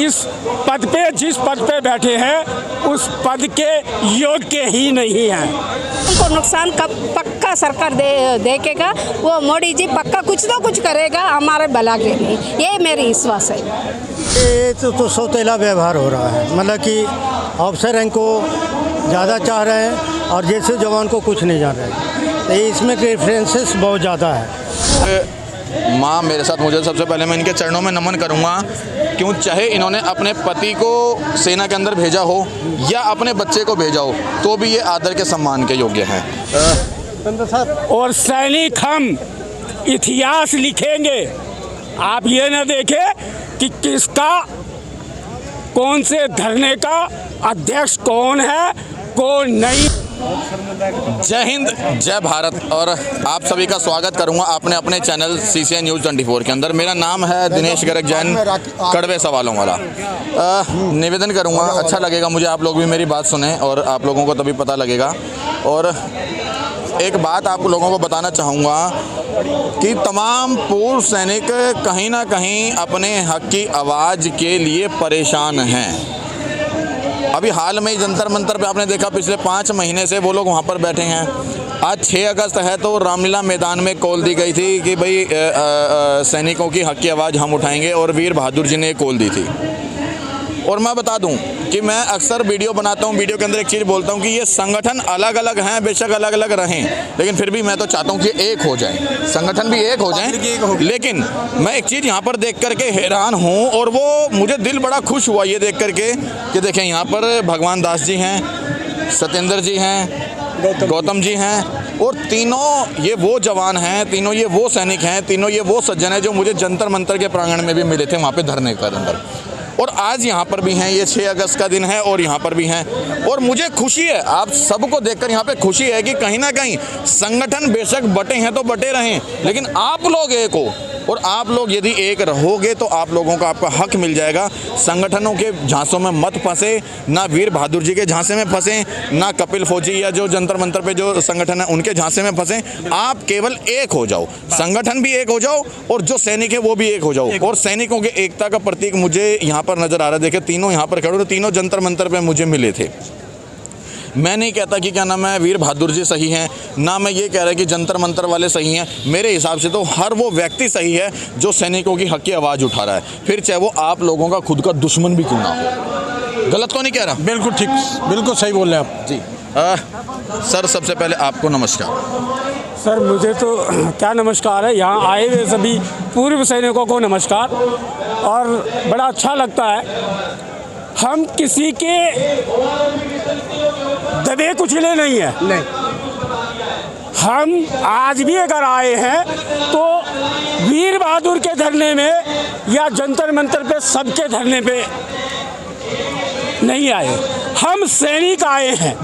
जिस पद पे बैठे हैं उस पद के योग्य ही नहीं हैं। उनको नुकसान का पक्का सरकार देखेगा, वो मोदी जी पक्का कुछ ना कुछ करेगा हमारे भला के लिए, ये मेरी विश्वास है। ये तो सौतेला व्यवहार हो रहा है, मतलब कि अफसर इनको ज़्यादा चाह रहे हैं और जैसे जवान को कुछ नहीं जान रहे हैं, तो इसमें रेफरेंसेस बहुत ज़्यादा है। माँ मेरे साथ मुझे सबसे पहले मैं इनके चरणों में नमन करूँगा, क्यों चाहे इन्होंने अपने पति को सेना के अंदर भेजा हो या अपने बच्चे को भेजा हो, तो भी ये आदर के सम्मान के योग्य हैं। और सैनिक हम इतिहास लिखेंगे। आप ये न देखें कि किसका कौन से धरने का अध्यक्ष कौन है कौन नहीं। जय हिंद, जय भारत, और आप सभी का स्वागत करूंगा अपने अपने चैनल CCN News 24 के अंदर। मेरा नाम है दिनेश गर्ग जैन, कड़वे सवालों वाला। निवेदन करूंगा, अच्छा लगेगा मुझे आप लोग भी मेरी बात सुने और आप लोगों को तभी पता लगेगा। और एक बात आप लोगों को बताना चाहूँगा कि तमाम पूर्व सैनिक कहीं ना कहीं अपने हक की आवाज़ के लिए परेशान हैं। अभी हाल में ही जंतर मंतर पे आपने देखा, पिछले 5 महीने से वो लोग वहाँ पर बैठे हैं। आज 6 अगस्त है तो रामलीला मैदान में कॉल दी गई थी कि भाई सैनिकों की हक की आवाज़ हम उठाएंगे, और वीर बहादुर जी ने कॉल दी थी। और मैं बता दूं कि मैं अक्सर वीडियो बनाता हूं, वीडियो के अंदर एक चीज़ बोलता हूं कि ये संगठन अलग अलग हैं, बेशक अलग अलग रहें, लेकिन फिर भी मैं तो चाहता हूं कि एक हो जाए, संगठन भी एक हो जाए। लेकिन मैं एक चीज़ यहां पर देख करके हैरान हूं, और वो मुझे दिल बड़ा खुश हुआ ये देख करके कि देखें यहाँ पर भगवान दास जी हैं, सत्येंद्र जी हैं, गौतम जी हैं, और तीनों ये वो जवान हैं, तीनों ये वो सैनिक हैं, तीनों ये वो सज्जन हैं जो मुझे जंतर मंतर के प्रांगण में भी मिले थे वहाँ पे धरने के अंदर, और आज यहाँ पर भी हैं। ये 6 अगस्त का दिन है और यहाँ पर भी हैं, और मुझे खुशी है आप सबको देखकर, यहाँ पे खुशी है कि कहीं ना कहीं संगठन बेशक बटे हैं तो बटे रहें, लेकिन आप लोग एक हो, और आप लोग यदि एक रहोगे तो आप लोगों का आपका हक मिल जाएगा। संगठनों के झांसों में मत फंसे, ना वीर बहादुर जी के झांसे में फंसे, ना कपिल फौजी या जो जंतर मंतर पे जो संगठन है उनके झांसे में फंसे। आप केवल एक हो जाओ, संगठन भी एक हो जाओ और जो सैनिक है वो भी एक हो जाओ। और सैनिकों के एकता का प्रतीक मुझे यहाँ पर नजर आ रहा है। देखिए तीनों यहाँ पर खड़े, तीनों जंतर मंतर पे मुझे मिले थे। मैं नहीं कहता कि क्या नाम है वीर बहादुर जी सही हैं, ना मैं ये कह रहा कि जंतर मंतर वाले सही हैं। मेरे हिसाब से तो हर वो व्यक्ति सही है जो सैनिकों की हक की आवाज़ उठा रहा है, फिर चाहे वो आप लोगों का खुद का दुश्मन भी क्यों ना हो। गलत तो नहीं कह रहा? बिल्कुल ठीक, बिल्कुल सही बोल रहे हैं आप जी। सर सबसे पहले आपको नमस्कार। सर मुझे तो क्या नमस्कार है, यहाँ आए हुए सभी पूर्व सैनिकों को नमस्कार। और बड़ा अच्छा लगता है, हम किसी के दबे कुचले नहीं है। नहीं, हम आज भी अगर आए हैं तो वीर बहादुर के धरने में या जंतर मंतर पे सबके धरने पे नहीं आए, हम सैनिक आए हैं।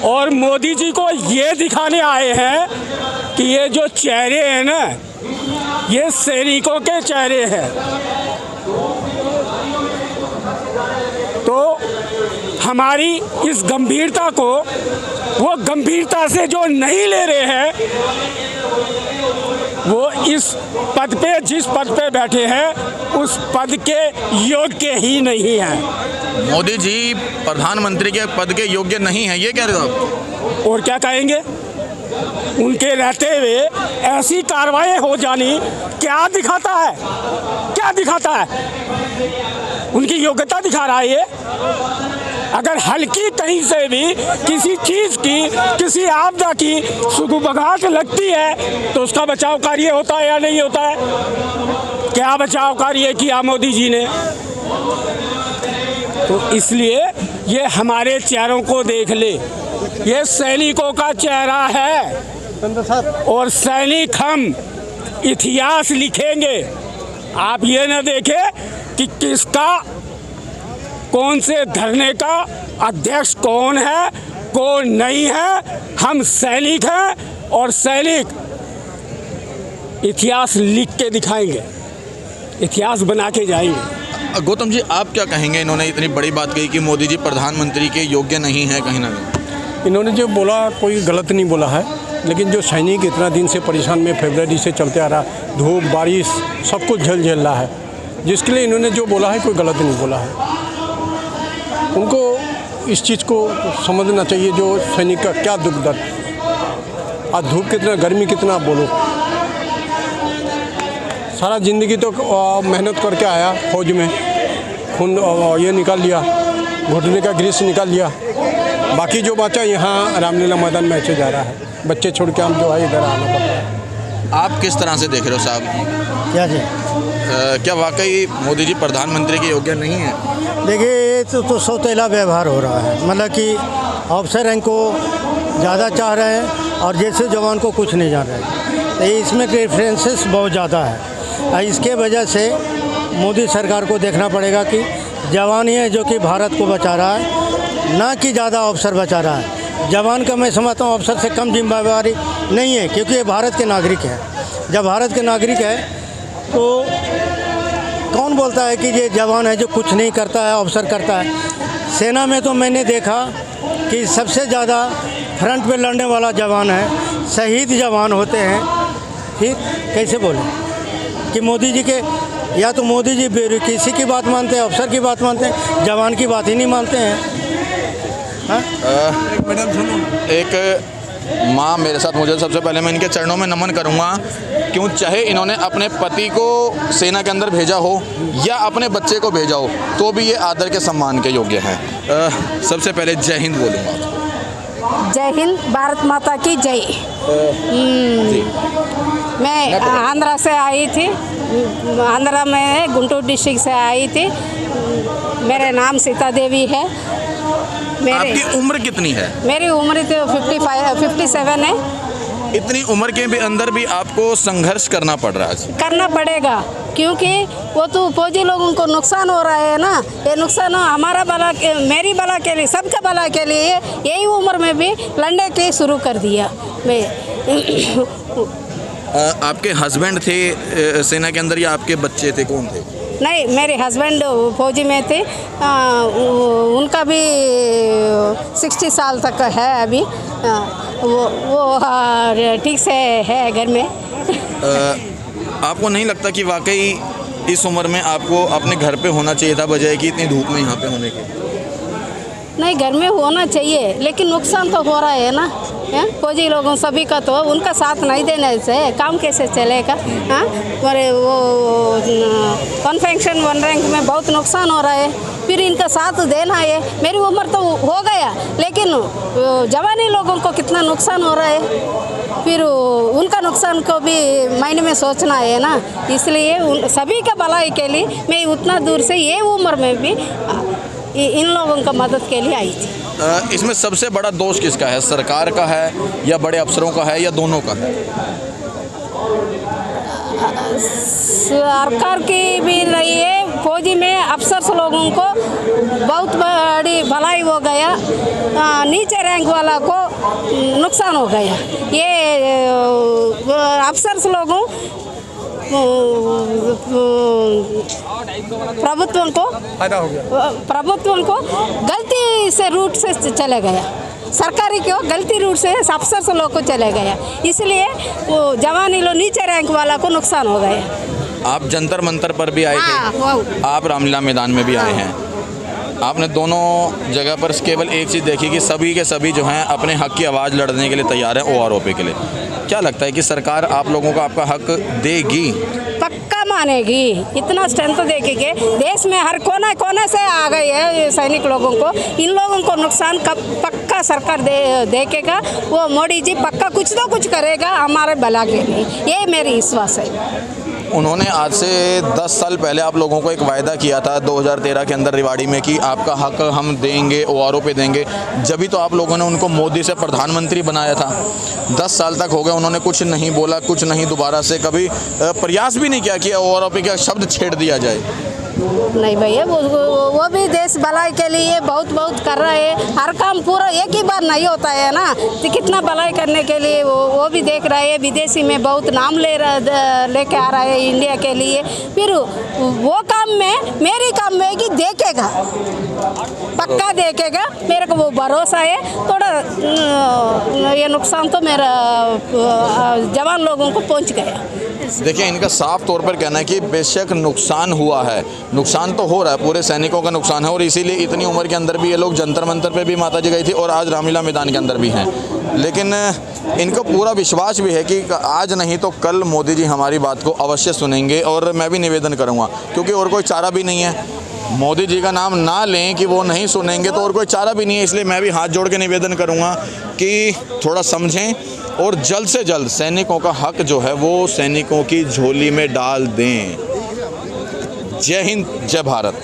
और मोदी जी को ये दिखाने आए हैं कि ये जो चेहरे हैं ना, ये सैनिकों के चेहरे हैं। तो हमारी इस गंभीरता को वो गंभीरता से जो नहीं ले रहे हैं, वो इस पद पे जिस पद पे बैठे हैं उस पद के योग्य ही नहीं हैं। मोदी जी प्रधानमंत्री के पद के योग्य नहीं हैं, ये कह रहे हो आप? और क्या कहेंगे? उनके रहते हुए ऐसी कार्रवाई हो जानी क्या दिखाता है? क्या दिखाता है? उनकी योग्यता दिखा रहा है ये। अगर हल्की कहीं से भी किसी चीज़ की, किसी आपदा की सुगबगाहट लगती है तो उसका बचाव कार्य होता है या नहीं होता है? क्या बचाव कार्य किया मोदी जी ने? तो इसलिए ये हमारे चेहरों को देख ले, ये सैनिकों का चेहरा है, और सैनिक हम इतिहास लिखेंगे। आप ये न देखें कि किसका कौन से धरने का अध्यक्ष कौन है कौन नहीं है। हम सैनिक हैं और सैनिक इतिहास लिख के दिखाएंगे, इतिहास बना के जाएंगे। गौतम जी आप क्या कहेंगे? इन्होंने इतनी बड़ी बात कही कि मोदी जी प्रधानमंत्री के योग्य नहीं है, कहीं ना कहीं इन्होंने जो बोला कोई गलत नहीं बोला है, लेकिन जो सैनिक इतना दिन से परेशान में फरवरी से चलते आ रहा, धूप बारिश सब कुछ झेल रहा है, जिसके लिए इन्होंने जो बोला है कोई गलत नहीं बोला है। उनको इस चीज़ को समझना चाहिए जो सैनिक का क्या दुख दर्द, आज धूप कितना, गर्मी कितना, आप बोलो। सारा ज़िंदगी तो मेहनत करके आया फौज में, खून ये निकाल लिया, घुटने का ग्रीस निकाल लिया, बाकी जो बचा यहाँ रामलीला मैदान में ऐसे जा रहा है। बच्चे छोड़ के हम जो है इधर आना पड़ रहा है। आप किस तरह से देख रहे हो साहब? क्या जी? क्या वाकई मोदी जी प्रधानमंत्री के योग्य नहीं है? देखिए, ये तो सौतेला व्यवहार हो रहा है। मतलब कि ऑफिसर रैंक को ज़्यादा चाह रहे हैं और जैसे जवान को कुछ नहीं जान रहे हैं। तो इसमें प्रेफरेंसेस बहुत ज़्यादा है। इसके वजह से मोदी सरकार को देखना पड़ेगा कि जवान ही है जो कि भारत को बचा रहा है, ना कि ज़्यादा अफसर बचा रहा है। जवान का मैं समझता हूँ अफसर से कम जिम्मेदारी नहीं है, क्योंकि ये भारत के नागरिक हैं। जब भारत के नागरिक है तो कौन बोलता है कि ये जवान है जो कुछ नहीं करता है, अफसर करता है। सेना में तो मैंने देखा कि सबसे ज़्यादा फ्रंट पे लड़ने वाला जवान है, शहीद जवान होते हैं। फिर कैसे बोले कि मोदी जी के, या तो मोदी जी किसी की बात मानते हैं, अफसर की बात मानते हैं, जवान की बात ही नहीं मानते हैं। एक माँ मेरे साथ मौजूद, सबसे पहले मैं इनके चरणों में नमन करूँगा। क्यों, चाहे इन्होंने अपने पति को सेना के अंदर भेजा हो या अपने बच्चे को भेजा हो, तो भी ये आदर के सम्मान के योग्य हैं। सबसे पहले जय हिंद बोलूँगा। जय हिंद, भारत माता की जय। मैं आंध्रा से आई थी, आंध्रा में गुंटूर डिस्ट्रिक्ट से आई थी। मेरा नाम सीता देवी है। आपकी उम्र कितनी है? मेरी उम्र तो 57 है। इतनी उम्र के भी अंदर भी आपको संघर्ष करना पड़ रहा है? करना पड़ेगा, क्योंकि वो तो फौजी लोगों को नुकसान हो रहा है ना। ये नुकसान हमारा भला, मेरी भला के लिए, सबका भला के लिए यही उम्र में भी लड़ने के शुरू कर दिया मैं। आपके हस्बैंड थे सेना के अंदर या आपके बच्चे थे, कौन थे? नहीं, मेरे हस्बैंड फौजी में थे। उनका भी 60 साल तक है अभी। वो ठीक से है घर में। आपको नहीं लगता कि वाकई इस उम्र में आपको अपने घर पे होना चाहिए था, बजाय कि इतनी धूप में यहाँ पे होने के? नहीं, घर में होना चाहिए, लेकिन नुकसान तो हो रहा है ना। फौजी लोगों सभी का, तो उनका साथ नहीं देने से काम कैसे चलेगा? हाँ, और वो कन्फेक्शन 1 रैंक में बहुत नुकसान हो रहा है, फिर इनका साथ देना है। मेरी उम्र तो हो गया, लेकिन जवानी लोगों को कितना नुकसान हो रहा है, फिर उनका नुकसान को भी मायने में सोचना है ना। इसलिए सभी का भलाई के लिए मैं उतना दूर से ये उम्र में भी इन लोगों का मदद के लिए आई थी। इसमें सबसे बड़ा दोष किसका है? सरकार का है या बड़े अफसरों का है या दोनों का है? सरकार की भी नहीं है, फौजी में अफसर लोगों को बहुत बड़ी भलाई हो गया, नीचे रैंक वाला को नुकसान हो गया। ये अफसर लोगों प्रभुत्व को गलती से रूट से चले गया, सरकारी को गलती रूट से अफसर से लोग को चले गया, इसलिए वो जवानी लोग नीचे रैंक वाला को नुकसान हो गया। आप जंतर मंतर पर भी आए थे, आप रामलीला मैदान में भी आए हैं। आपने दोनों जगह पर केवल एक चीज़ देखी कि सभी के सभी जो हैं अपने हक की आवाज़ लड़ने के लिए तैयार हैं OROP के लिए। क्या लगता है कि सरकार आप लोगों को आपका हक देगी? पक्का मानेगी, इतना स्ट्रेंथ देखेगी। देश में हर कोना कोने से आ गई है सैनिक लोगों को। इन लोगों को नुकसान पक्का सरकार देखेगा। वो मोदी जी पक्का कुछ तो कुछ करेगा हमारे भला के लिए, ये मेरी विश्वास है। उन्होंने आज से 10 साल पहले आप लोगों को एक वायदा किया था 2013 के अंदर रिवाड़ी में कि आपका हक हम देंगे, OROP देंगे। जब भी तो आप लोगों ने उनको मोदी से प्रधानमंत्री बनाया था। 10 साल तक हो गए, उन्होंने कुछ नहीं बोला, कुछ नहीं, दोबारा से कभी प्रयास भी नहीं किया कि OROP का शब्द छेड़ दिया जाए। नहीं भैया, वो भी देश भलाई के लिए बहुत बहुत कर रहा है। हर काम पूरा एक ही बार नहीं होता है ना, तो कितना भलाई करने के लिए वो भी देख रहा है। विदेशी में बहुत नाम लेके आ रहा है इंडिया के लिए। फिर वो काम में, मेरी काम में कि देखेगा, पक्का देखेगा, मेरे को वो भरोसा है। थोड़ा ये नुकसान तो मेरा जवान लोगों को पहुंच गया। देखिए, इनका साफ तौर पर कहना है कि बेशक नुकसान हुआ है, नुकसान तो हो रहा है, पूरे सैनिकों का नुकसान है और इसीलिए इतनी उम्र के अंदर भी ये लोग जंतर मंतर पे भी माता जी गई थी और आज रामलीला मैदान के अंदर भी हैं। लेकिन इनको पूरा विश्वास भी है कि आज नहीं तो कल मोदी जी हमारी बात को अवश्य सुनेंगे और मैं भी निवेदन करूँगा, क्योंकि और कोई चारा भी नहीं है। मोदी जी का नाम ना लें कि वो नहीं सुनेंगे तो और कोई चारा भी नहीं है। इसलिए मैं भी हाथ जोड़ के निवेदन करूँगा कि थोड़ा समझें और जल्द से जल्द सैनिकों का हक जो है वो सैनिकों की झोली में डाल दें। जय हिंद, जय भारत।